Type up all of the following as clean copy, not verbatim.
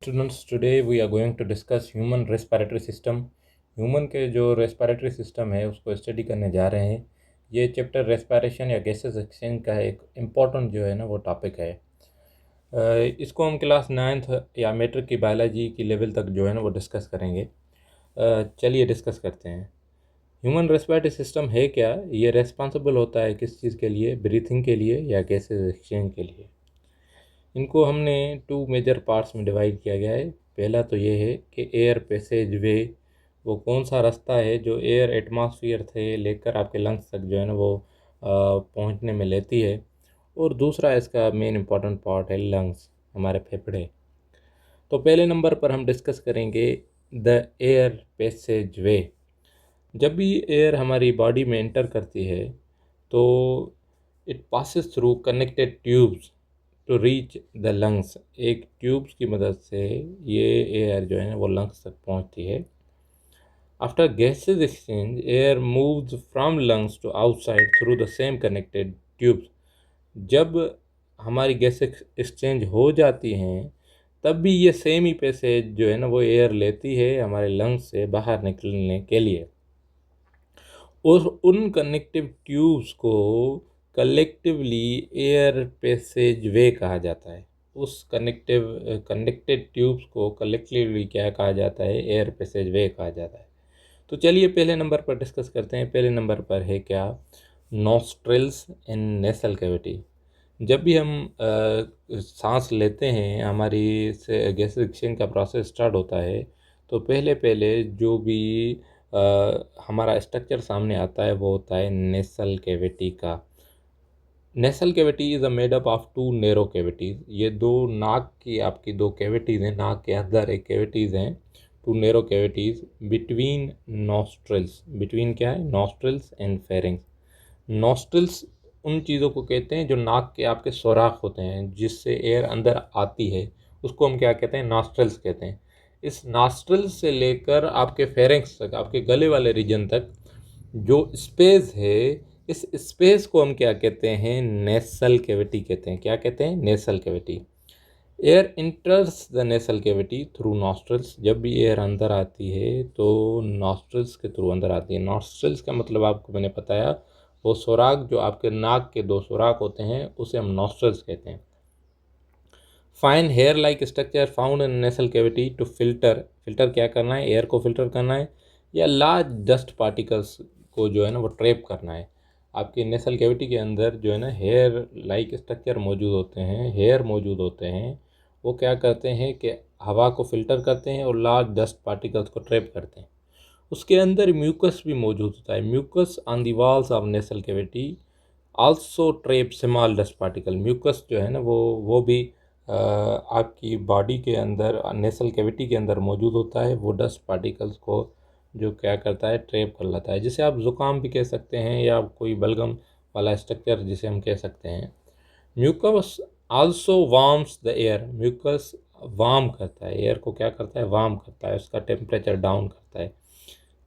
Students, today we are going to discuss human respiratory system. Human के जो respiratory system है उसको study करने जा रहे हैं। ये चैप्टर रेस्पिरेशन या गैसेस एक्सचेंज का एक इम्पॉर्टेंट जो है ना वो टॉपिक है। इसको हम क्लास 9th या मैट्रिक की बायोलॉजी की लेवल तक जो है ना वो डिस्कस करेंगे। चलिए डिस्कस करते हैं। ह्यूमन रेस्पिरेटरी सिस्टम है क्या, ये रेस्पॉन्सिबल होता है किस चीज़ के लिए, ब्रीथिंग के लिए या गैसेस एक्सचेंज के लिए। इनको हमने 2 मेजर पार्ट्स में डिवाइड किया गया है। पहला तो ये है कि एयर पैसेज वे, वो कौन सा रास्ता है जो एयर एटमॉस्फेयर से लेकर आपके लंग्स तक जो है ना वो पहुंचने में लेती है। और दूसरा इसका मेन इम्पॉर्टेंट पार्ट है लंग्स, हमारे फेफड़े। तो पहले नंबर पर हम डिस्कस करेंगे द एयर पैसेज वे। जब भी एयर हमारी बॉडी में एंटर करती है तो it passes through connected tubes to reach the lungs. एक ट्यूब्स की मदद से ये एयर जो है ना वो लंग्स तक पहुंचती है। After gases exchange air moves from lungs to outside through the same connected tubes. जब हमारी गैस एक्सचेंज हो जाती हैं तब भी ये सेम ही पैसेज जो है ना वो एयर लेती है हमारे लंग्स से बाहर निकलने के लिए। और उन कनेक्टिव ट्यूब्स को कलेक्टिवली एयर पैसेज वे कहा जाता है। उस कनेक्टेड ट्यूब्स को कलेक्टिवली क्या कहा जाता है, एयर पैसेज वे कहा जाता है। तो चलिए पहले नंबर पर डिस्कस करते हैं। पहले नंबर पर है क्या, नॉस्ट्रिल्स एंड नेसल कैविटी। जब भी हम सांस लेते हैं, हमारी से गैस एक्सचेंज का प्रोसेस स्टार्ट होता है तो पहले पहले जो भी हमारा स्ट्रक्चर सामने आता है वो होता है नेसल कैविटी का। Nasal cavity is a made up of 2 narrow cavities. ये दो नाक की आपकी 2 कैविटीज़ हैं, नाक के अंदर एक कैविटीज़ हैं, 2 narrow cavities between nostrils. Between क्या है, नॉस्ट्रल्स एंड फेरिंग्स। नॉस्ट्रल्स उन चीज़ों को कहते हैं जो नाक के आपके सुराख होते हैं जिससे एयर अंदर आती है, उसको हम क्या कहते हैं, नॉस्ट्रल्स कहते हैं। इस नॉस्ट्रल्स से लेकर आपके फेरिंग्स तक, आपके गले वाले रीजन तक जो स्पेस है, इस स्पेस को हम क्या कहते हैं, नेसल कैविटी कहते हैं। क्या कहते हैं, nasal cavity. Air इंटर्स the nasal cavity through nostrils. जब भी एयर अंदर आती है तो नॉस्ट्रल्स के थ्रू अंदर आती है। नॉस्ट्रल्स का मतलब आपको मैंने बताया, वो सुराख जो आपके नाक के 2 सुराख होते हैं उसे हम नॉस्ट्रल्स कहते हैं। Fine hair like structure found in nasal cavity to filter क्या करना है, एयर को फिल्टर करना है या लार्ज डस्ट पार्टिकल्स को जो है ना वो ट्रैप करना है। आपकी नेसल कैविटी के अंदर जो है ना हेयर लाइक स्ट्रक्चर मौजूद होते हैं, हेयर मौजूद होते हैं। वो क्या करते हैं कि हवा को फिल्टर करते हैं और लार्ज डस्ट पार्टिकल्स को ट्रैप करते हैं। उसके अंदर म्यूकस भी मौजूद होता है। Mucus on the walls of nasal cavity also trap small dust particle. Mucus जो है ना वो भी आपकी बॉडी के अंदर नेसल कैविटी के अंदर मौजूद होता है। वो डस्ट पार्टिकल्स को जो क्या करता है, ट्रैप कर लेता है, जिसे आप ज़ुकाम भी कह सकते हैं या कोई बलगम वाला स्ट्रक्चर जिसे हम कह सकते हैं। Mucus also warms the air. Mucus warm करता है एयर को, क्या करता है, वार्म करता है, उसका टेम्परेचर डाउन करता है।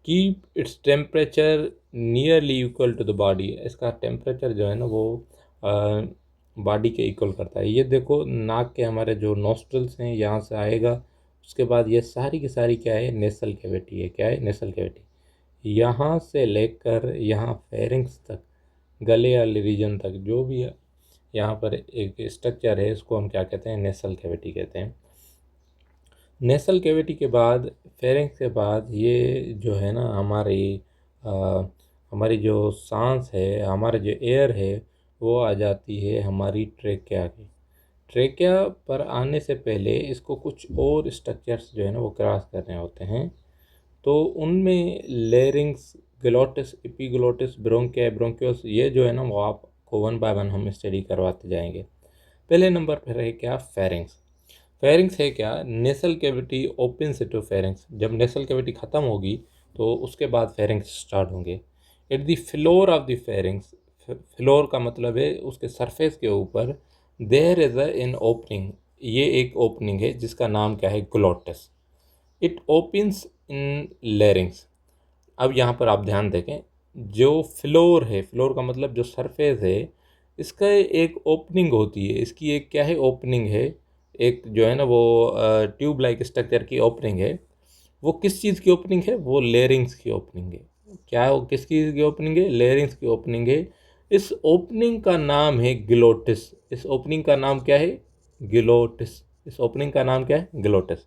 Keep its temperature nearly equal to the body. इसका टेम्परेचर जो है ना वो बॉडी के इक्वल करता है। ये देखो, नाक के हमारे जो नॉस्ट्रल्स हैं यहाँ से आएगा, उसके बाद ये सारी की सारी क्या है, नेसल कैविटी है। क्या है, नेसल कैविटी। यहाँ से लेकर यहाँ फेरिंग्स तक, गले वाले रीजन तक जो भी है, यहाँ पर एक स्ट्रक्चर है, इसको हम क्या कहते हैं, नेसल कैविटी कहते हैं। नेसल कैविटी के बाद, फेरिंग्स के बाद, ये जो है ना हमारी जो सांस है, हमारा जो एयर है, वो आ जाती है हमारी ट्रेकिया की। ट्रेकिया पर आने से पहले इसको कुछ और स्ट्रक्चर्स जो है ना वो क्रॉस करने होते हैं। तो उनमें लेरिंग्स, ग्लोटिस, एपिग्लोटिस, ब्रोंकिया, ब्रोंकियोस, ये जो है ना वो आपको 1 बाय 1 हम स्टडी करवाते जाएंगे। पहले नंबर पर है क्या, फेरिंग्स। फेरिंग्स है क्या, nasal cavity open to pharynx. जब नेसल कैविटी ख़त्म होगी तो उसके बाद फेरिंग्स स्टार्ट होंगे। At the floor of the pharynx, floor का मतलब है उसके सरफेस के ऊपर, there is a in opening. ये एक ओपनिंग है जिसका नाम क्या है, glottis. It opens in larynx. अब यहाँ पर आप ध्यान देखें, जो फ्लोर है, फ्लोर का मतलब जो सरफेस है, इसका एक ओपनिंग होती है, इसकी एक क्या है, ओपनिंग है। एक जो है ना वो ट्यूब लाइक स्ट्रक्चर की ओपनिंग है। वो किस चीज़ की ओपनिंग है? वो लेरिंग्स की ओपनिंग है। क्या वो किस चीज़ की ओपनिंग है? लेरिंग्स की ओपनिंग है। इस ओपनिंग का नाम है ग्लोटिस। इस ओपनिंग का नाम क्या है? ग्लोटिस। इस ओपनिंग का नाम क्या है? Glottis.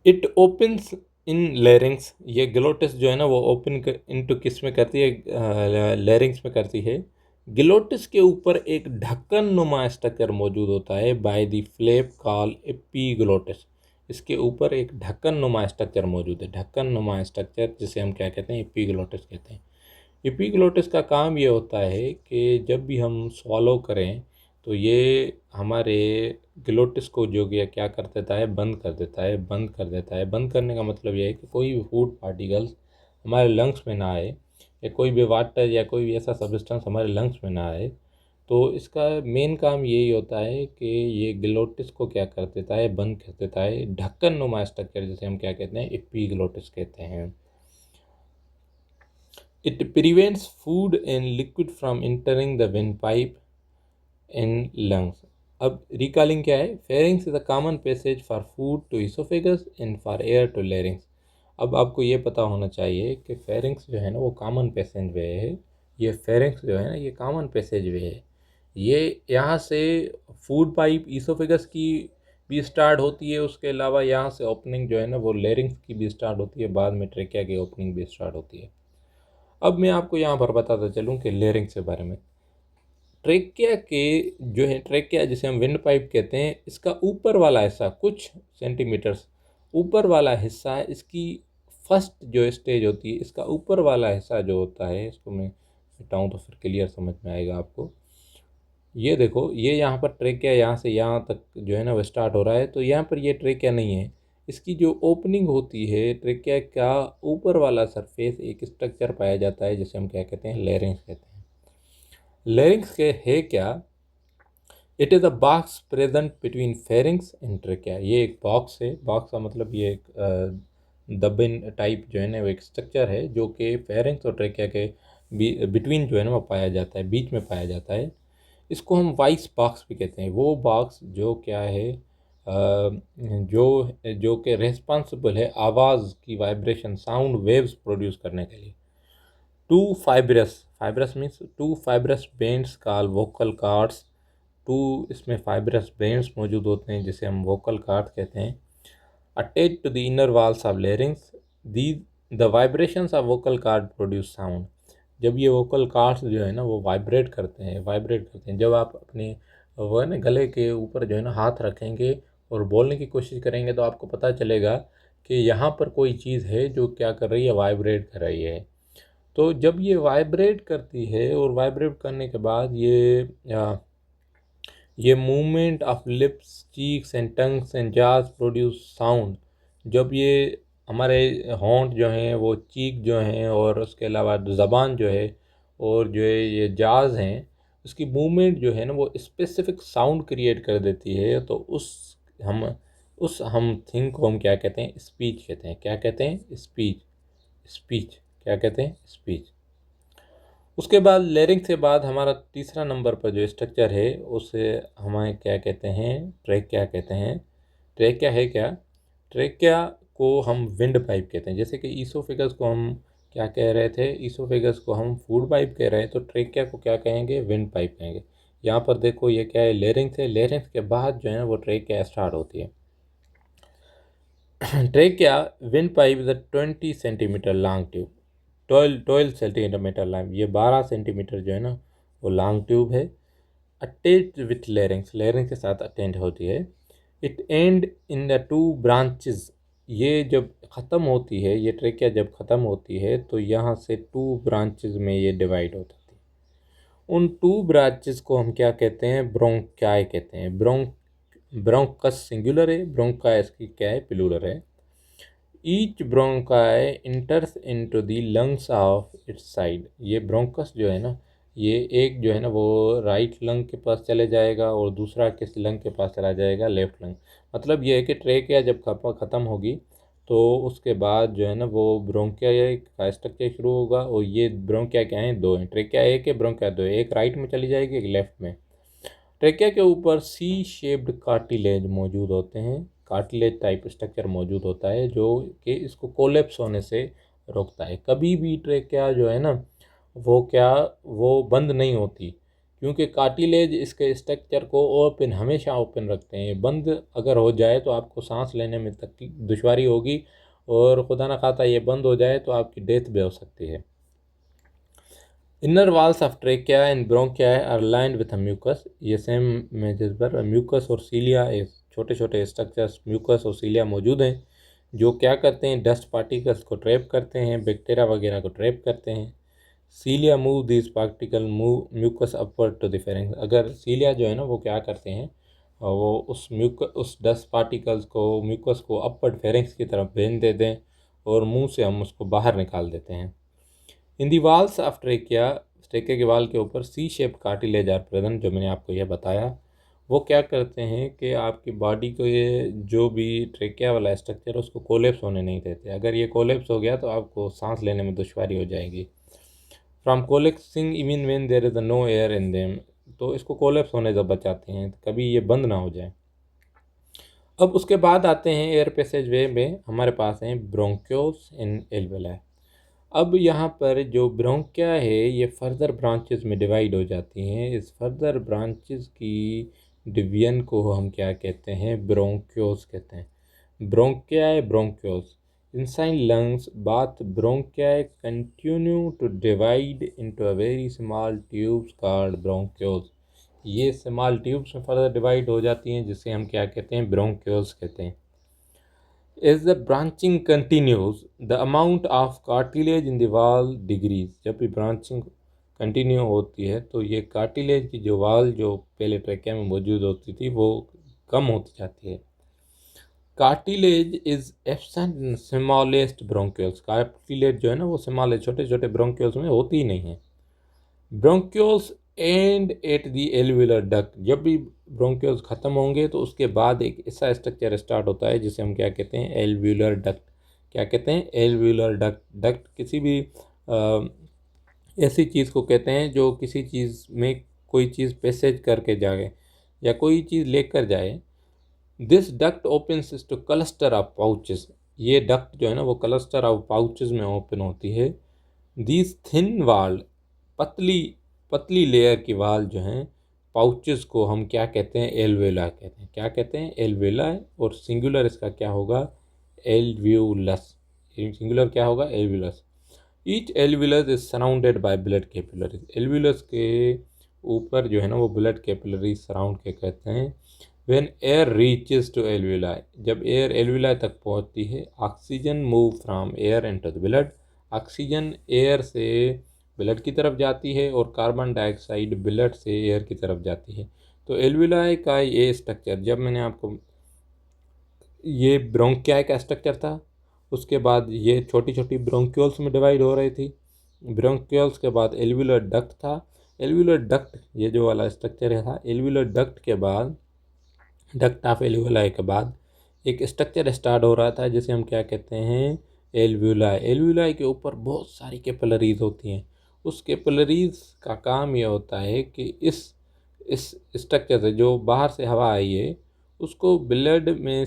It opens in larynx. ये ग्लोटिस जो है ना वो ओपन इनटू किस में करती है? लेरिंग्स में करती है। ग्लोटिस के ऊपर एक ढक्कन नुमा स्ट्रक्चर मौजूद होता है by the flap call epiglottis. इसके ऊपर एक ढक्कन नुमा स्ट्रक्चर मौजूद है। ढक्कन नुमा स्ट्रक्चर जिसे हम क्या कहते हैं? एपीग्लोटिस कहते हैं। एपीग्लोटिस का काम ये होता है कि जब भी हम swallow करें तो ये हमारे ग्लोटिस को जो क्या कर देता है? बंद कर देता है। बंद कर देता है। बंद करने का मतलब ये है कि कोई भी फूड पार्टिकल्स हमारे लंग्स में ना आए, या कोई भी वाटर या कोई भी ऐसा सब्सटेंस हमारे लंग्स में ना आए। तो इसका मेन काम यही होता है कि ये ग्लोटिस को क्या कर देता है? बंद कर देता है। ढक्कन नुमा स्ट्रक्चर जिसे हम क्या कहते हैं? एपीग्लोटिस कहते हैं। It prevents food and liquid from entering the windpipe and lungs. अब रिकॉलिंग क्या है? Pharynx is a common passage for food to oesophagus and for air to larynx. अब आपको ये पता होना चाहिए कि फेरिंग्स जो है ना वो कॉमन पैसेज वे है। ये फेरिंग्स जो है ना ये कॉमन पैसेज वे है। ये यहाँ से फूड पाइप इसोफेगस की भी स्टार्ट होती है। उसके अलावा यहाँ से ओपनिंग जो है ना वो लेरिंग्स की भी स्टार्ट होती है। बाद में ट्रेकिया की ओपनिंग भी स्टार्ट होती है। अब मैं आपको यहाँ पर बताता चलूँ कि लेरिंग्स के बारे में। ट्रेकिया के जो है, ट्रेकिया जिसे हम विंड पाइप कहते हैं, इसका ऊपर वाला हिस्सा कुछ सेंटीमीटर्स ऊपर वाला हिस्सा है। इसकी फर्स्ट जो स्टेज होती है, इसका ऊपर वाला हिस्सा जो होता है, इसको मैं हटाऊँ तो फिर क्लियर समझ में आएगा आपको। ये देखो, ये यहाँ पर ट्रेकिया यहाँ से यहाँ तक जो है ना वो स्टार्ट हो रहा है। तो यहाँ पर ये ट्रेकिया नहीं है। इसकी जो ओपनिंग होती है ट्रेकिया का ऊपर वाला सरफेस, एक स्ट्रक्चर पाया जाता है जिसे हम क्या कहते हैं? लेरिंग्स कहते हैं। लेरिंग्स के है क्या? It is a box present between pharynx and trachea. ये एक बॉक्स है। बॉक्स का मतलब ये एक दबिन टाइप जो है ना वो एक स्ट्रक्चर है जो कि फेरिंग्स और ट्रेकिया के बिटवीन जो है ना वो पाया जाता है, बीच में पाया जाता है। इसको हम वॉइस बॉक्स भी कहते हैं। वो बॉक्स जो क्या है, जो जो कि रिस्पॉन्सिबल है आवाज़ की वाइब्रेशन, साउंड वेव्स प्रोड्यूस करने के लिए। Two fibrous, fibrous means two fibrous bands call vocal cords. टू इसमें फाइब्रस बेंड्स मौजूद होते हैं जिसे हम वोकल कार्ड कहते हैं। Attach to the inner walls of larynx, the the vibrations of vocal cord produce sound. जब ये वोकल कार्ड्स जो है ना वो वाइब्रेट करते हैं, वाइब्रेट करते हैं, जब आप अपने वो है ना गले के ऊपर जो है ना हाथ रखेंगे और बोलने की कोशिश करेंगे तो आपको पता चलेगा कि यहाँ पर कोई चीज़ है जो क्या कर रही है? वाइब्रेट कर रही है। तो जब ये वाइब्रेट करती है और वाइब्रेट करने के बाद ये movement of lips, cheeks and tongues and जाज प्रोड्यूस साउंड। जब ये हमारे होंठ जो हैं, वो चीक जो हैं, और उसके अलावा ज़बान जो है और जो है ये जाज हैं, उसकी मूवमेंट जो है ना वो स्पेसिफिक साउंड क्रिएट कर देती है। तो हम थिंग को हम क्या कहते हैं? स्पीच कहते हैं। क्या कहते हैं? स्पीच। स्पीच क्या कहते हैं? स्पीच। उसके बाद लेरिंग्स के बाद हमारा तीसरा नंबर पर जो स्ट्रक्चर है उसे हमें क्या कहते हैं? ट्रेकिया कहते हैं। ट्रेकिया है क्या? ट्रेकिया को हम विंड पाइप कहते हैं। जैसे कि ईसोफेगस को हम क्या कह रहे थे? ईसोफेगस को हम फूड पाइप कह रहे हैं, तो ट्रेकिया को क्या कहेंगे? विंड पाइप कहेंगे। यहाँ पर देखो ये क्या है? लेरिंग्स है। लेरिंग्स के बाद जो है ना वो ट्रेकिया स्टार्ट होती है। Trachea wind pipe is a 20 centimetre long tube. 12 centimetre long, ये 12 सेंटीमीटर जो है ना वो लॉन्ग ट्यूब है। अटैच्ड विथ लेरिंग्स, लेरिंग्स के साथ अटेंड होती है। It and in the two branches. ये जब ख़त्म होती है, ये ट्रेकिया जब ख़त्म होती है तो यहाँ से टू ब्रांचेस में ये डिवाइड हो जाती है। उन टू ब्रांचेस को हम क्या कहते हैं? ब्रोंकाई कहते हैं। ब्रोंकस सिंगुलर है, ब्रोंकाई की क्या है? प्लूरल है। Each bronchi इंटर्स into the lungs of its side. ये ब्रोंकस जो है ना, ये एक जो है ना वो राइट लंग के पास चले जाएगा और दूसरा किस लंग के पास चला जाएगा? Left lung. मतलब ये है कि ट्रेकिया जब ख़त्म होगी तो उसके बाद जो है ना वो ब्रोंकिया का स्ट्रक्चर शुरू होगा। और ये ब्रोंकिया क्या है? दो हैं। ट्रेकिया एक है, ब्रोंकिया दो है। एक राइट में चली जाएगी, एक लेफ्ट में। ट्रेकिया के ऊपर सी शेप्ड कार्टिलेज मौजूद होते हैं, कार्टिलेज टाइप स्ट्रक्चर मौजूद होता है जो कि इसको कोलेप्स होने से रोकता है। कभी भी ट्रेकिया जो है ना वो बंद नहीं होती, क्योंकि कार्टिलेज इसके स्ट्रक्चर को ओपन हमेशा ओपन रखते हैं। बंद अगर हो जाए तो आपको सांस लेने में तकलीफ दुश्वारी होगी, और खुदा न खाता ये बंद हो जाए तो आपकी डेथ भी हो सकती है। Inner walls of trachea and bronchia are lined with mucus. ये सेम मेजेस पर म्यूकस और सीलिया, छोटे छोटे स्ट्रक्चर्स म्यूकस और सीलिया मौजूद हैं, जो क्या करते हैं, डस्ट पार्टिकल्स को ट्रैप करते हैं, बैक्टीरिया वगैरह को ट्रैप करते हैं। Cilia move this particle move mucus upward to the pharynx. अगर सीलिया जो है ना वो क्या करते हैं, वो उस डस्ट पार्टिकल्स को म्यूकस को अपवर्ड फेरिंग्स की तरफ भेज देते हैं, और मुंह से हम उसको बाहर निकाल देते हैं। इन दी वॉल्स ऑफ ट्रेकिया के वाल के ऊपर सी शेप कार्टिलेज आर प्रेजेंट, जो मैंने आपको यह बताया। वो क्या करते हैं कि आपकी बॉडी को ये जो भी ट्रेकिया वाला स्ट्रक्चर है उसको कोलेप्स होने नहीं देते। अगर ये कोलेप्स हो गया तो आपको सांस लेने में दुश्वारी हो जाएगी। From collapsing even when there is no air in them, तो इसको कोलेप्स होने से बचाते हैं, कभी ये बंद ना हो जाए। अब उसके बाद आते हैं एयर पैसेज वे में हमारे पास हैं ब्रोंक्योल्स इन एल्वेलाई। अब यहाँ पर जो ब्रोंकिया है ये फर्दर ब्रांचेस में डिवाइड हो जाती हैं। इस फर्दर ब्रांचेस की डिवीजन को हम क्या कहते हैं, ब्रोंक्योल्स कहते हैं। Bronchi bronchioles inside lungs both bronchi continue to divide into a very small tubes called bronchioles. ये स्मॉल ट्यूब्स में फर्दर डिवाइड हो जाती हैं, जिसे हम क्या कहते हैं, ब्रोंक्योल्स कहते हैं। As the branching continues, the amount of cartilage in the wall decrease। जब भी ब्रांचिंग कंटिन्यू होती है तो ये कार्टिलेज की जो वाल जो पहले ट्रेकिया में मौजूद होती थी वो कम होती जाती है। Cartilage is absent in smallest bronchioles. Cartilage जो है ना वो स्मॉल छोटे छोटे ब्रोंक्यूल्स में होती ही नहीं है। Bronchioles end at the alveolar duct. जब भी ब्रोंक्यूल्स ख़त्म होंगे तो उसके बाद एक ऐसा स्ट्रक्चर स्टार्ट होता है जिसे हम क्या कहते हैं, एल्वियुलर डक्ट। क्या कहते हैं, एल्वियुलर डक्ट। डक्ट किसी भी ऐसी चीज़ को कहते हैं जो किसी चीज़ में कोई चीज़ पैसेज करके जाए या कोई चीज़ लेकर जाए। This duct opens two cluster of pouches. ये डक्ट जो है ना वो क्लस्टर ऑफ पाउचेस में ओपन होती है। दीज थिन वाल, पतली लेयर की वाल जो हैं पाउचेस को हम क्या कहते हैं, एल्वेला कहते हैं। क्या कहते हैं, एल्वेला। और सिंगुलर इसका क्या होगा, एल्व्यूलस। सिंगुलर क्या होगा, alveolus. Each alveolus is surrounded by blood capillaries. Alveolus के ऊपर जो है ना वो ब्लड कैपिलरीज सराउंड के कहते हैं। When air reaches to alveoli, जब एयर एल्व्यूलाई तक पहुंचती है, oxygen move from air into the blood. Oxygen air से ब्लड की तरफ जाती है और कार्बन डाइऑक्साइड ब्लड से एयर की तरफ जाती है। तो एल्व्यूलाई का ये स्ट्रक्चर, जब मैंने आपको ये ब्रोंकिया का स्ट्रक्चर था, उसके बाद ये छोटी छोटी ब्रोंक्यूल्स में डिवाइड हो रही थी। ब्रोंक्यूल्स के बाद एल्व्यूलर डक्ट था। एल्व्यूलर डक्ट ये जो वाला स्ट्रक्चर था, एल्व्यूलर डक्ट के बाद, डक्ट ऑफ एल्व्यूलाई के बाद एक स्ट्रक्चर स्टार्ट हो रहा था जिसे हम क्या कहते हैं, एल्व्यूलाई। एल्व्यूलाई के ऊपर बहुत सारी कैपिलरीज होती हैं। उस कैपिलरीज का काम ये होता है कि इस स्ट्रक्चर से जो बाहर से हवा आई है उसको ब्लड में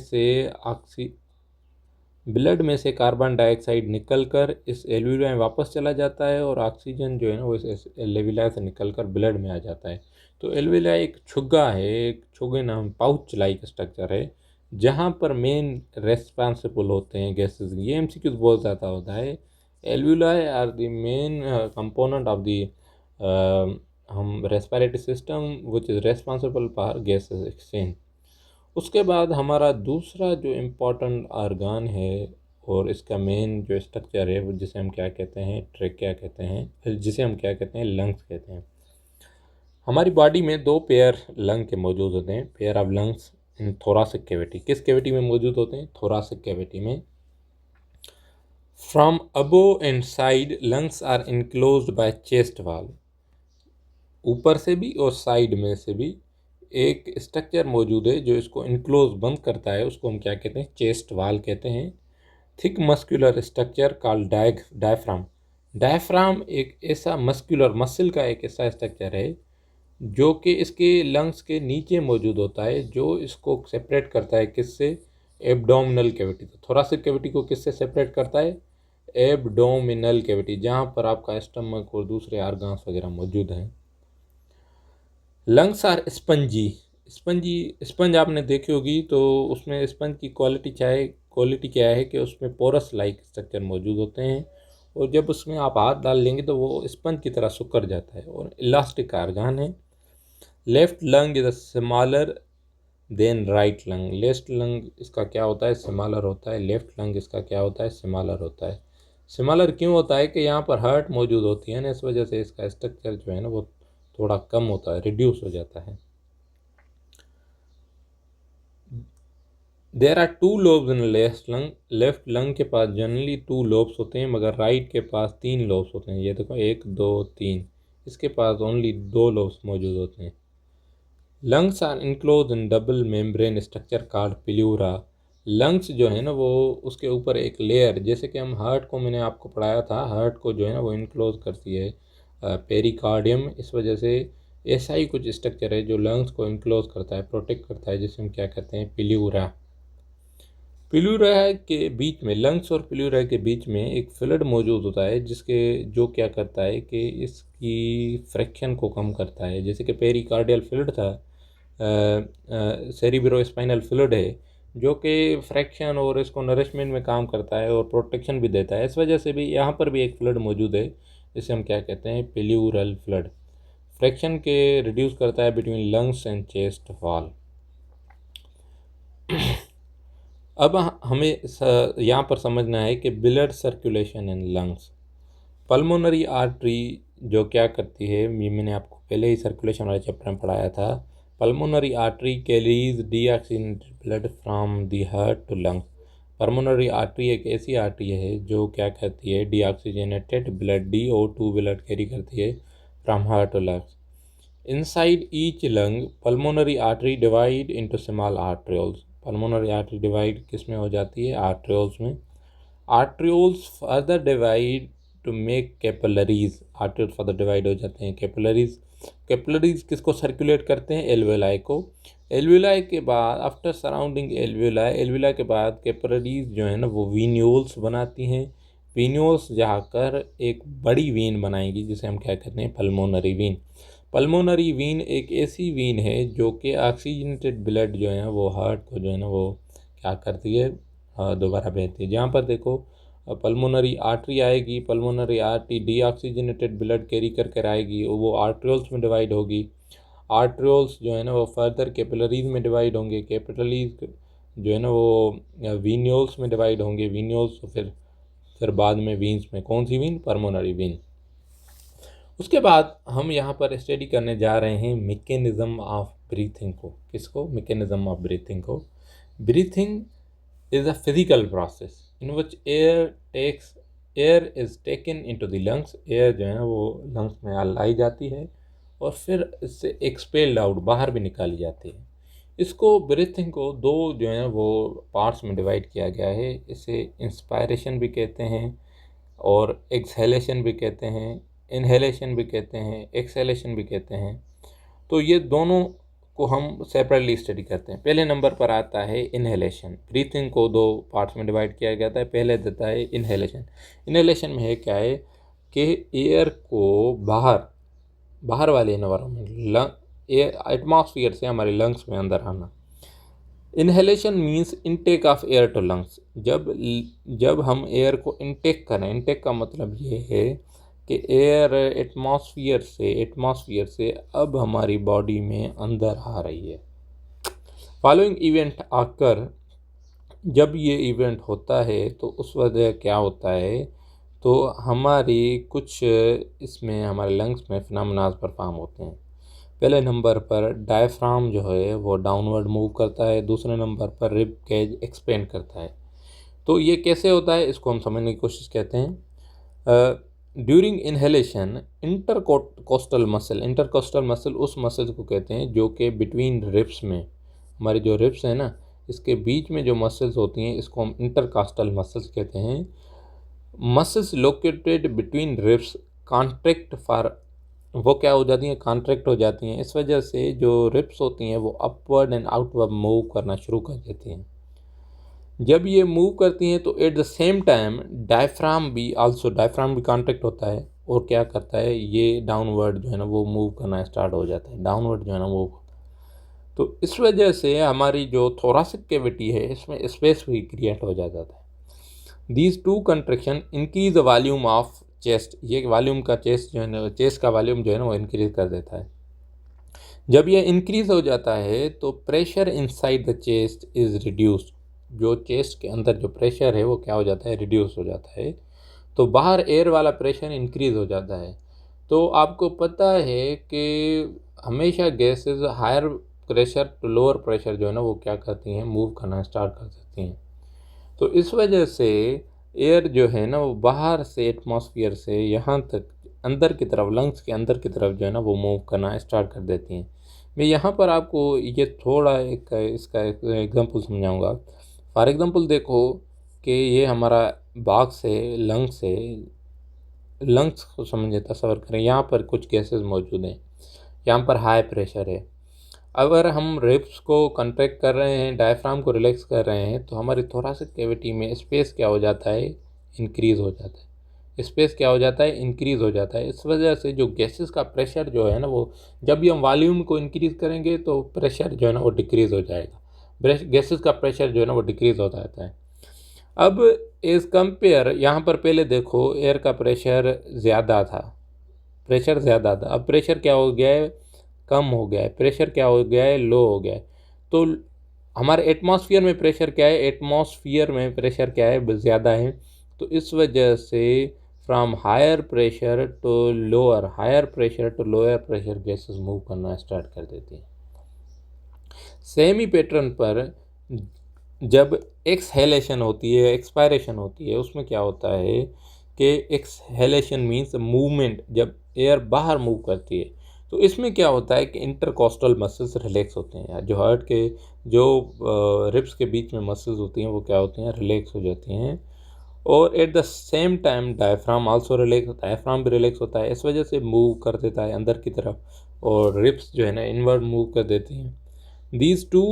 से कार्बन डाइऑक्साइड निकलकर इस एल्व्यूलाई में वापस चला जाता है, और ऑक्सीजन जो है ना वो इस एल्व्यूलाई से निकलकर ब्लड में आ जाता है। तो एल्व्यूलाई एक छुग्गा है, एक छुग्गे नाम पाउच लाइक स्ट्रक्चर है, जहाँ पर मेन रेस्पॉन्सिबल होते हैं गैसेस। ये एमसीक्यूज बहुत ज़्यादा होता है। Alveoli are the main component of the हम respiratory system which is responsible for gases exchange. उसके बाद हमारा दूसरा जो इम्पोर्टेंट आर्गान है और इसका मेन जो स्ट्रक्चर है वो जिसे हम क्या कहते हैं, ट्रेकिया कहते हैं, जिसे हम क्या कहते हैं, लंग्स कहते हैं। हमारी बॉडी में दो पेयर लंग के मौजूद होते हैं, pair of lungs in thoracic cavity. किस कैविटी में मौजूद होते हैं, थोरासिक कैविटी में। From above and side lungs are enclosed by chest wall. ऊपर से भी और साइड में से भी एक स्ट्रक्चर मौजूद है जो इसको इनक्लोज बंद करता है, उसको हम क्या कहते हैं, चेस्ट वाल कहते हैं। Thick muscular structure called diaphragm. Diaphragm एक ऐसा मस्कुलर मसल का एक ऐसा स्ट्रक्चर है जो कि इसके लंग्स के नीचे मौजूद होता है, जो इसको सेपरेट करता है किससे? Abdominal cavity. तो थोरासिक कैविटी को किससे सेपरेट करता है? एब्डोमिनल कैविटी, जहाँ पर आपका स्टमक और दूसरे ऑर्गन्स वगैरह मौजूद हैं। Lungs are spongy. स्पंज आपने देखी होगी, तो उसमें स्पंज की क्वालिटी क्या है कि उसमें पोरस लाइक स्ट्रक्चर मौजूद होते हैं, और जब उसमें आप हाथ डाल लेंगे तो वो स्पंज की तरह सुकर जाता है, और इलास्टिक ऑर्गन है। Left lung is smaller than right lung. Left lung इसका क्या होता है? स्मॉलर होता है। लेफ्ट लंग इसका क्या होता है? स्मॉलर होता है। स्मॉलर क्यों होता है? कि यहाँ पर हार्ट मौजूद होती है ना, इस वजह से इसका स्ट्रक्चर जो है ना वो थोड़ा कम होता है, रिड्यूस हो जाता है। There are two lobes in left lung. Left lung के पास जनरली 2 लोब्स होते हैं, मगर राइट के पास 3 लोब्स होते हैं। ये देखो 1 2 3, इसके पास ओनली 2 लोब्स मौजूद होते हैं। Lungs are enclose in double membrane structure called pleura. Lungs जो है ना वो उसके ऊपर एक लेयर, जैसे कि हम हार्ट को, मैंने आपको पढ़ाया था, हार्ट को जो है ना वो इनक्लोज करती है पेरिकार्डियम, इस वजह से ऐसा ही कुछ स्ट्रक्चर है जो लंग्स को इनक्लोज करता है, प्रोटेक्ट करता है, जिसे हम क्या कहते हैं? प्लूरा। प्लूरा के बीच में, लंग्स और प्लूरा के बीच में एक फ्लूइड मौजूद होता है, जो क्या करता है कि इसकी फ्रैक्शन को कम करता है। जैसे कि पेरिकार्डियल फ्लूइड था, सेरिब्रोस्पाइनल फ्लूइड है, जो कि फ्रैक्शन और इसको नरिशमेंट में काम करता है और प्रोटेक्शन भी देता है। इस वजह से भी यहाँ पर भी एक फ्लूइड मौजूद है, जिसे हम क्या कहते हैं? Pleural fluid. फ्रैक्शन के रिड्यूस करता है between lungs and chest wall. अब हमें यहाँ पर समझना है कि blood circulation in lungs. Pulmonary artery जो क्या करती है, ये मैंने आपको पहले ही सर्कुलेशन वाले चैप्टर में पढ़ाया था। Pulmonary artery carries deoxygenated blood from the heart to lungs. Pulmonary artery एक ऐसी आर्टरी है जो क्या करती है? Deoxygenated blood, DO2 blood carry करती है from heart to lungs. Inside each lung, pulmonary artery divide into small arterioles. Pulmonary artery divide किस में हो जाती है? Arterioles में। Arterioles further divide to make capillaries. Arterioles further divide हो जाते हैं capillaries. Capillaries किसको सर्कुलेट करते हैं? एल्वेलाई को। एल्वेलाई के बाद, आफ्टर सराउंडिंग एल्वेलाई के बाद कैपिलरीज जो है ना वो वीन्यूल्स बनाती हैं। वीन्यूल्स जाकर एक बड़ी वीन बनाएगी, जिसे हम क्या कहते हैं? Pulmonary Wien. पल्मोनरी वीन एक ऐसी वीन है जो कि ऑक्सीजनेटेड ब्लड जो है वो हार्ट को जो है ना वो क्या करती है? दोबारा भेजती है। जहाँ पर देखो पल्मोनरी आर्टरी आएगी, pulmonary artery deoxygenated blood carry कर आएगी, वो आर्ट्रियोल्स में डिवाइड होगी। आर्ट्रियोल्स जो है ना वो फर्दर कैपिलरीज में डिवाइड होंगे, कैपिलरीज जो है ना वो वीन्योल्स में डिवाइड होंगे, वीन्योल्स फिर बाद में वीन्स में। कौन सी वीन? Pulmonary Wien. उसके बाद हम यहाँ पर स्टडी करने जा रहे हैं मैकेनिज्म ऑफ ब्रीथिंग को। किसको? मैकेनिज्म ऑफ ब्रीथिंग को। Breathing is a physical process in which air is taken into the lungs. Air जो है ना वो लंग्स में लाई जाती है और फिर इससे एक्सपेल्ड आउट, बाहर भी निकाली जाती है। इसको ब्रीथिंग को 2 जो है वो पार्ट्स में डिवाइड किया गया है। इसे इंस्पायरेशन भी कहते हैं और एक्सहेलेशन भी कहते हैं, इनहेलेशन भी कहते हैं, एक्सहेलेशन भी कहते हैं। तो ये दोनों को हम सेपरेटली स्टडी करते हैं। पहले नंबर पर आता है इनहेलेशन। ब्रीथिंग को 2 पार्ट्स में डिवाइड किया गया था। पहले देता है इनहेलेशन। इनहेलेशन में है क्या है कि एयर को बाहर वाले एनवायरमेंट, एयर एटमॉस्फेयर से हमारे लंग्स में अंदर आना। Inhalation means intake of air to lungs. जब हम एयर को इनटेक करें, इनटेक का मतलब ये है कि एयर एटमॉस्फेयर से अब हमारी बॉडी में अंदर आ रही है। फॉलोइंग इवेंट आकर, जब ये इवेंट होता है तो उस वजह क्या होता है, तो हमारी कुछ इसमें हमारे लंग्स में फिनोमेनास परफॉर्म होते हैं। पहले नंबर पर डायफ्राम जो है वो डाउनवर्ड मूव करता है। दूसरे नंबर पर रिब केज एक्सपेंड करता है। तो ये कैसे होता है, इसको हम समझने की कोशिश करते हैं। ड्यूरिंग इनहेलेशन इंटरकोस्टल मसल उस मसल को कहते हैं जो कि बिटवीन रिब्स में, हमारे जो रिब्स हैं ना इसके बीच में जो मसल्स होती हैं, इसको हम इंटरकास्टल मसल्स कहते हैं। Muscles located between ribs contract for वो क्या हो जाती हैं, कॉन्ट्रैक्ट हो जाती हैं। इस वजह से जो रिप्स होती हैं वो अपवर्ड एंड आउटवर्ड मूव करना शुरू कर देती हैं। जब ये मूव करती हैं तो at the same time diaphragm भी कॉन्ट्रैक्ट होता है और क्या करता है, ये डाउनवर्ड जो है ना वो मूव करना स्टार्ट हो जाता है, डाउनवर्ड जो है ना वो। तो इस वजह से हमारी जो थोरासिक कैविटी है इसमें स्पेस भी क्रिएट हो जाता है। These two contraction increase the volume of chest, ये वॉल्यूम का चेस्ट जो है ना, चेस्ट का वॉल्यूम जो है ना वो इंक्रीज कर देता है। जब ये इंक्रीज हो जाता है तो pressure inside the chest is reduced, जो चेस्ट के अंदर जो प्रेशर है वो क्या हो जाता है, रिड्यूस हो जाता है। तो बाहर एयर वाला प्रेशर इंक्रीज हो जाता है। तो आपको पता है कि हमेशा gases higher pressure to lower pressure जो है ना वो क्या करती हैं, मूव करना स्टार्ट कर देती हैं। तो इस वजह से एयर जो है ना वो बाहर से एटमॉस्फेयर से यहाँ तक अंदर की तरफ, लंग्स के अंदर की तरफ जो है ना वो मूव करना स्टार्ट कर देती हैं। मैं यहाँ पर आपको ये थोड़ा एक इसका एक एग्जांपल समझाऊंगा। फॉर एग्जांपल देखो कि ये हमारा बॉक्स है, लंग्स है। लंग्स को समझे तस्वर करें, यहाँ पर कुछ गैसेस मौजूद हैं, यहाँ पर हाई प्रेशर है। अगर हम रिब्स को कंट्रैक्ट कर रहे हैं, डायफ्राम को रिलैक्स कर रहे हैं, तो हमारी थोरासिक कैविटी में स्पेस क्या हो जाता है, इंक्रीज़ हो जाता है। स्पेस क्या हो जाता है, इंक्रीज़ हो जाता है। इस वजह से जो गैसेस का प्रेशर जो है ना वो, जब भी हम वॉल्यूम को इंक्रीज़ करेंगे तो प्रेशर जो है ना वो डिक्रीज़ हो जाएगा। गैसेस का प्रेशर जो है ना वो डिक्रीज़ होता रहता है। अब एज़ कंपेयर, यहाँ पर पहले देखो एयर का प्रेशर ज़्यादा था, अब प्रेशर क्या हो गया है, कम हो गया है। प्रेशर क्या हो गया है, लो हो गया है। तो हमारे एटमॉस्फेयर में प्रेशर क्या है, ज़्यादा है। तो इस वजह से from higher pressure to lower pressure gases move करना स्टार्ट कर देती हैं। सेम ही पैटर्न पर जब एक्सहेलेशन होती है, एक्सपायरेशन होती है, उसमें क्या होता है कि एक्सहेलेशन मीन्स मूवमेंट, जब एयर बाहर मूव करती है तो इसमें क्या होता है कि इंटरकॉस्टल मसल्स रिलैक्स होते हैं। जो हार्ट के जो रिब्स के बीच में मसल्स होती हैं वो क्या होती हैं, रिलैक्स हो जाती हैं। और at the same time diaphragm भी रिलैक्स होता है। इस वजह से मूव कर देता है अंदर की तरफ, और रिब्स जो है ना इनवर्ड मूव कर देती हैं। These two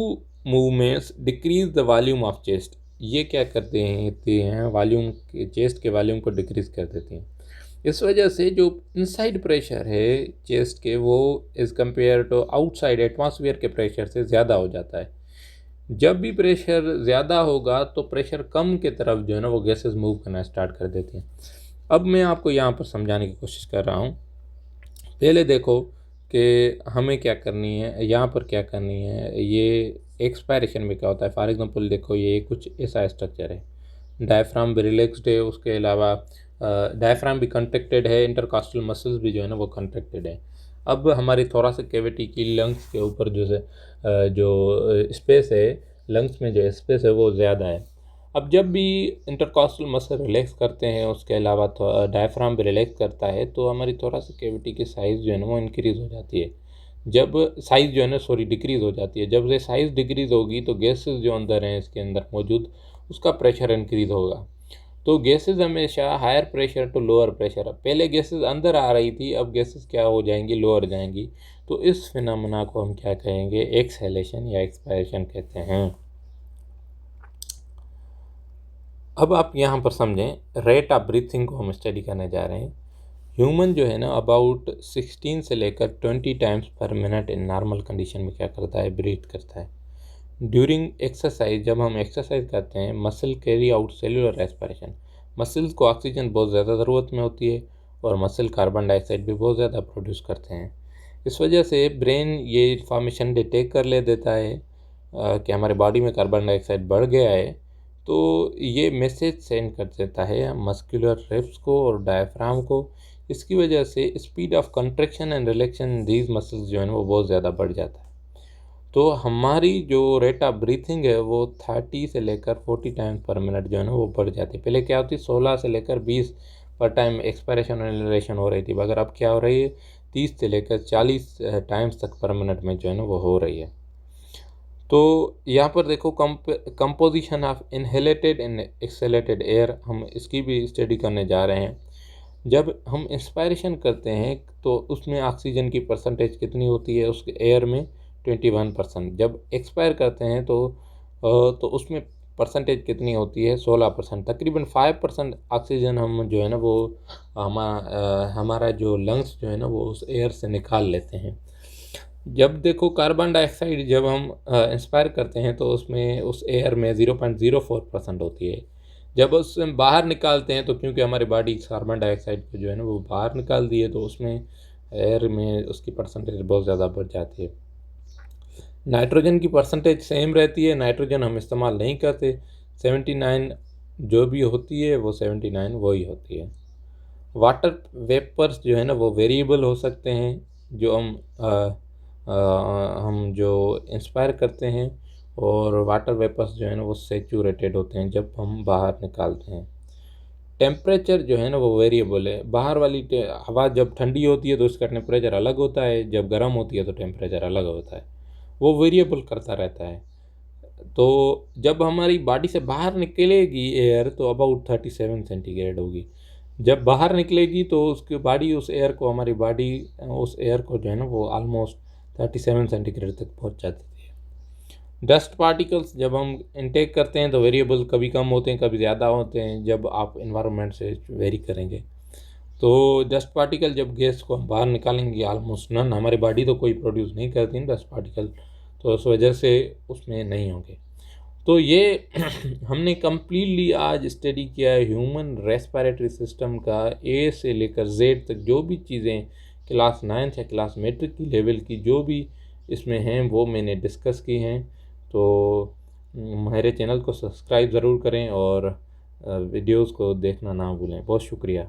movements decrease the volume of chest, ये क्या करते हैं वॉल्यूम के, चेस्ट के वॉल्यूम को डिक्रीज कर देती हैं। इस वजह से जो इनसाइड प्रेशर है चेस्ट के वो is compare to outside atmosphere के प्रेशर से ज़्यादा हो जाता है। जब भी प्रेशर ज़्यादा होगा तो प्रेशर कम के तरफ जो है ना वो गैसेस मूव करना स्टार्ट कर देती हैं। अब मैं आपको यहाँ पर समझाने की कोशिश कर रहा हूँ। पहले देखो कि हमें क्या करनी है, यहाँ पर क्या करनी है। ये एक्सपायरेशन में क्या होता है, फॉर एग्जांपल देखो ये कुछ ऐसा स्ट्रक्चर है, डायफ्राम भी रिलैक्स्ड है, उसके अलावा डायफ्राम भी कंट्रैक्टेड है, इंटरकॉस्टल मसल्स भी जो है ना वो कंट्रैक्टेड है। अब हमारी थोरासिक कैविटी की लंग्स के ऊपर जो स्पेस है, लंग्स में जो स्पेस है वो ज़्यादा है। अब जब भी इंटरकॉस्टल मसल रिलैक्स करते हैं, उसके अलावा डायफ्राम भी रिलैक्स करता है, तो हमारी थोरासिक कैविटी की साइज़ जो है ना वो इंक्रीज़ हो जाती है। जब साइज़ जो है ना डिक्रीज़ हो जाती है। जब ये साइज़ डिक्रीज़ होगी तो गैसेस जो अंदर हैं इसके अंदर मौजूद, उसका प्रेशर इंक्रीज़ होगा। तो गैसेस हमेशा higher pressure to lower pressure, पहले गैसेस अंदर आ रही थी, अब गैसेस क्या हो जाएंगी, लोअर जाएंगी। तो इस फिनोमेना को हम क्या कहेंगे, एक्सहेलेशन या एक्सपायरेशन कहते हैं। अब आप यहाँ पर समझें, रेट ऑफ ब्रीथिंग को हम स्टडी करने जा रहे हैं। ह्यूमन जो है ना अबाउट 16 से लेकर 20 टाइम्स पर मिनट इन नॉर्मल कंडीशन में क्या करता है, ब्रीथ करता है। ड्यूरिंग एक्सरसाइज, जब हम एक्सरसाइज करते हैं, muscle carry out cellular respiration, muscles को ऑक्सीजन बहुत ज़्यादा ज़रूरत में होती है और मसल कार्बन डाइऑक्साइड भी बहुत ज़्यादा प्रोड्यूस करते हैं। इस वजह से ब्रेन ये इन्फॉर्मेशन डिटेक्ट कर ले देता है कि हमारे बॉडी में कार्बन डाइऑक्साइड बढ़ गया है। तो ये मैसेज सेंड कर देता है मस्कुलर रिब्स को और डायफ्राम को। इसकी वजह से speed of contraction and रिलैक्शन these muscles जो है ना वो बहुत ज़्यादा बढ़ जाता है। तो हमारी जो रेट ऑफ ब्रीथिंग है वो 30 से लेकर 40 टाइम्स पर मिनट जो है ना वो बढ़ जाती है। पहले क्या होती, 16 से लेकर 20 पर टाइम एक्सपायरेशन और इनहेलेशन हो रही थी, मगर अब क्या हो रही है, 30 से लेकर 40 टाइम्स तक पर मिनट में जो है ना वो हो रही है। तो यहाँ पर देखो कंपोजिशन ऑफ इनहेलेटेड एंड एक्सहेलेटेड एयर, हम इसकी भी स्टडी करने जा रहे हैं। जब हम इंस्पायरेशन करते हैं तो उसमें ऑक्सीजन की परसेंटेज कितनी होती है, उसके एयर में 21%। जब एक्सपायर करते हैं तो उसमें परसेंटेज कितनी होती है, 16%। तकरीबन 5% ऑक्सीजन हम जो है ना वो हमारा जो लंग्स जो है ना वो उस एयर से निकाल लेते हैं। जब देखो कार्बन डाइऑक्साइड जब हम इंस्पायर करते हैं तो उसमें उस एयर में 0.04% होती है। जब उससे बाहर निकालते हैं तो क्योंकि हमारी बॉडी कार्बन डाइऑक्साइड को जो है ना वो बाहर निकाल दिए, तो उसमें एयर में उसकी परसेंटेज बहुत ज़्यादा बढ़ जाती है। नाइट्रोजन की परसेंटेज सेम रहती है, नाइट्रोजन हम इस्तेमाल नहीं करते। 79 जो भी होती है वो 79 वही होती है। वाटर वेपर्स जो है ना वो वेरिएबल हो सकते हैं। जो हम जो इंस्पायर करते हैं, और वाटर वेपर्स जो है ना वो सेचूरेटेड होते हैं जब हम बाहर निकालते हैं। टेम्परेचर जो है ना वो वेरिएबल है। बाहर वाली हवा जब ठंडी होती है तो उसका टेम्परेचर अलग होता है, जब गर्म होती है तो टेम्परेचर अलग होता है। वो वेरिएबल करता रहता है। तो जब हमारी बॉडी से बाहर निकलेगी एयर तो अबाउट 37 सेंटीग्रेड होगी। जब बाहर निकलेगी तो उसकी बॉडी उस एयर को हमारी बॉडी उस एयर को जो है ना वो ऑलमोस्ट 37 सेंटीग्रेड तक पहुंच जाती है। डस्ट पार्टिकल्स जब हम इनटेक करते हैं तो वेरिएबल कभी कम होते हैं कभी ज़्यादा होते हैं, जब आप इन्वायरमेंट से वेरी करेंगे। तो डस्ट पार्टिकल जब गैस को हम बाहर निकालेंगे ऑलमोस्ट नन, हमारी बॉडी तो कोई प्रोड्यूस नहीं करती डस्ट पार्टिकल, तो उस वजह से उसमें नहीं होंगे। तो ये हमने कम्प्लीटली आज स्टडी किया है ह्यूमन रेस्पिरेटरी सिस्टम का, ए से लेकर जेड तक जो भी चीज़ें क्लास 9th या क्लास मेट्रिक की लेवल की जो भी इसमें हैं वो मैंने डिस्कस की हैं। तो मेरे चैनल को सब्सक्राइब ज़रूर करें और वीडियोस को देखना ना भूलें। बहुत शुक्रिया।